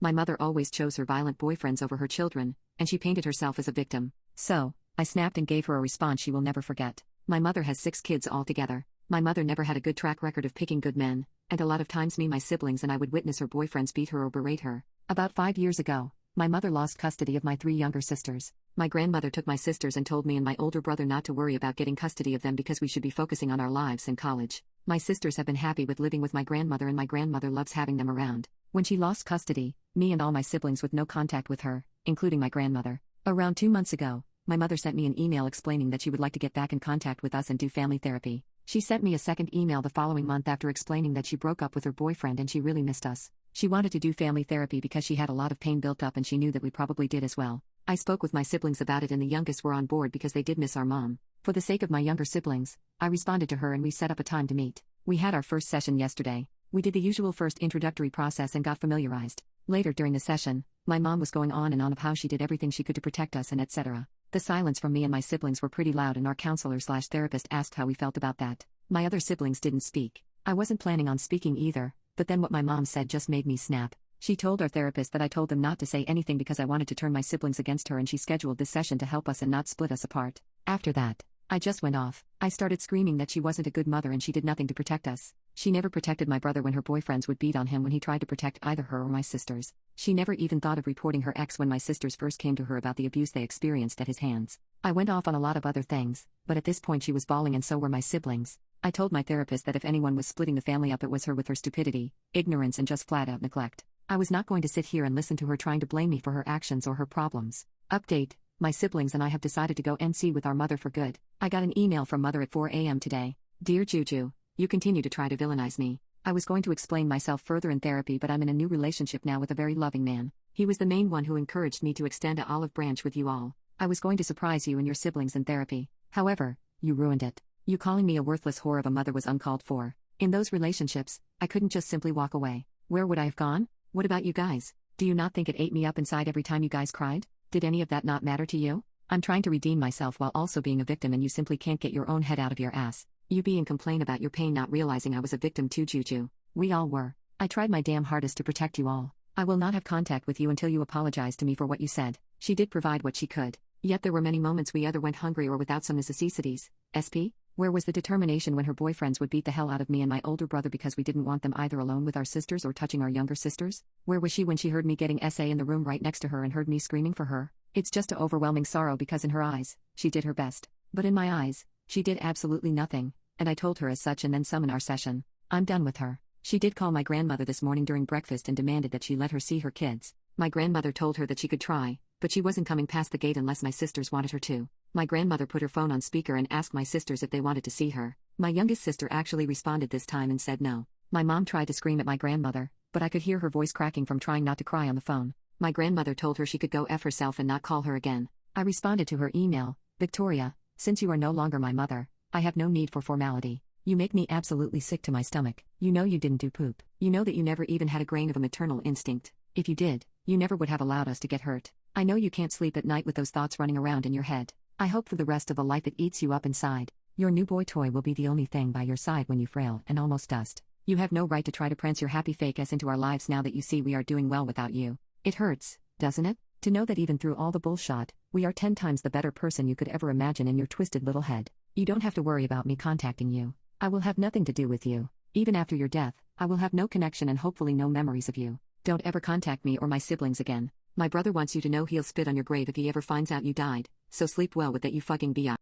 My mother always chose her violent boyfriends over her children, and she painted herself as a victim. So, I snapped and gave her a response she will never forget. My mother has 6 kids altogether. My mother never had a good track record of picking good men, and a lot of times me, my siblings, and I would witness her boyfriends beat her or berate her. About 5 years ago, my mother lost custody of my 3 younger sisters. My grandmother took my sisters and told me and my older brother not to worry about getting custody of them because we should be focusing on our lives and college. My sisters have been happy with living with my grandmother and my grandmother loves having them around. When she lost custody, me and all my siblings with no contact with her, including my grandmother. Around 2 months ago, my mother sent me an email explaining that she would like to get back in contact with us and do family therapy. She sent me a second email the following month after explaining that she broke up with her boyfriend and she really missed us. She wanted to do family therapy because she had a lot of pain built up and she knew that we probably did as well. I spoke with my siblings about it and the youngest were on board because they did miss our mom. For the sake of my younger siblings, I responded to her and we set up a time to meet. We had our first session yesterday. We did the usual first introductory process and got familiarized. Later during the session, my mom was going on and on of how she did everything she could to protect us and etc. The silence from me and my siblings were pretty loud and our counselor/therapist asked how we felt about that. My other siblings didn't speak. I wasn't planning on speaking either, but then what my mom said just made me snap. She told our therapist that I told them not to say anything because I wanted to turn my siblings against her and she scheduled this session to help us and not split us apart. After that, I just went off. I started screaming that she wasn't a good mother and she did nothing to protect us. She never protected my brother when her boyfriends would beat on him when he tried to protect either her or my sisters. She never even thought of reporting her ex when my sisters first came to her about the abuse they experienced at his hands. I went off on a lot of other things, but at this point she was bawling and so were my siblings. I told my therapist that if anyone was splitting the family up it was her with her stupidity, ignorance and just flat-out neglect. I was not going to sit here and listen to her trying to blame me for her actions or her problems. Update: my siblings and I have decided to go NC with our mother for good. I got an email from mother at 4 a.m. today. Dear Juju, you continue to try to villainize me. I was going to explain myself further in therapy but I'm in a new relationship now with a very loving man. He was the main one who encouraged me to extend an olive branch with you all. I was going to surprise you and your siblings in therapy. However, you ruined it. You calling me a worthless whore of a mother was uncalled for. In those relationships, I couldn't just simply walk away. Where would I have gone? What about you guys? Do you not think it ate me up inside every time you guys cried? Did any of that not matter to you? I'm trying to redeem myself while also being a victim and you simply can't get your own head out of your ass. You be and complain about your pain not realizing I was a victim too, Juju. We all were. I tried my damn hardest to protect you all. I will not have contact with you until you apologize to me for what you said. She did provide what she could. Yet there were many moments we either went hungry or without some necessities. SP? Where was the determination when her boyfriends would beat the hell out of me and my older brother because we didn't want them either alone with our sisters or touching our younger sisters? Where was she when she heard me getting SA in the room right next to her and heard me screaming for her? It's just an overwhelming sorrow because in her eyes, she did her best. But in my eyes, she did absolutely nothing, and I told her as such and then some in our session. I'm done with her. She did call my grandmother this morning during breakfast and demanded that she let her see her kids. My grandmother told her that she could try, but she wasn't coming past the gate unless my sisters wanted her to. My grandmother put her phone on speaker and asked my sisters if they wanted to see her. My youngest sister actually responded this time and said no. My mom tried to scream at my grandmother, but I could hear her voice cracking from trying not to cry on the phone. My grandmother told her she could go F herself and not call her again. I responded to her email, Victoria, since you are no longer my mother, I have no need for formality. You make me absolutely sick to my stomach. You know you didn't do poop. You know that you never even had a grain of a maternal instinct. If you did, you never would have allowed us to get hurt. I know you can't sleep at night with those thoughts running around in your head. I hope for the rest of the life it eats you up inside. Your new boy toy will be the only thing by your side when you frail and almost dust. You have no right to try to prance your happy fake ass into our lives now that you see we are doing well without you. It hurts, doesn't it? To know that even through all the bullshit, we are 10 times the better person you could ever imagine in your twisted little head. You don't have to worry about me contacting you. I will have nothing to do with you. Even after your death, I will have no connection and hopefully no memories of you. Don't ever contact me or my siblings again. My brother wants you to know he'll spit on your grave if he ever finds out you died, so sleep well with that, you fucking biatch.